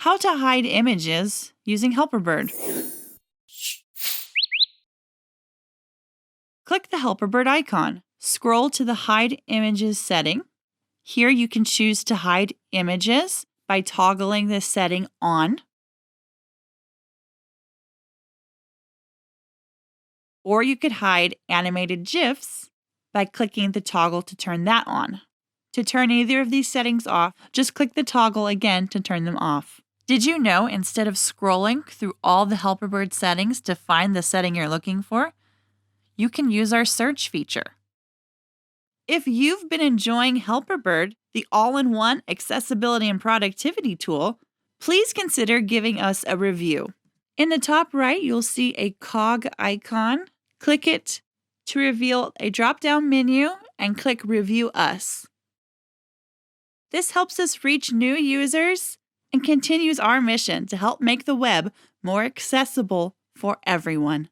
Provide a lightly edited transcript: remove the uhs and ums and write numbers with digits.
How to hide images using Helperbird. Click the Helperbird icon. Scroll to the Hide Images setting. Here you can choose to hide images by toggling this setting on. Or you could hide animated GIFs by clicking the toggle to turn that on. To turn either of these settings off, just click the toggle again to turn them off. Did you know instead of scrolling through all the Helperbird settings to find the setting you're looking for, you can use our search feature? If you've been enjoying Helperbird, the all-in-one accessibility and productivity tool, please consider giving us a review. In the top right, you'll see a cog icon. Click it to reveal a drop-down menu and click Review Us. This helps us reach new users and continues our mission to help make the web more accessible for everyone.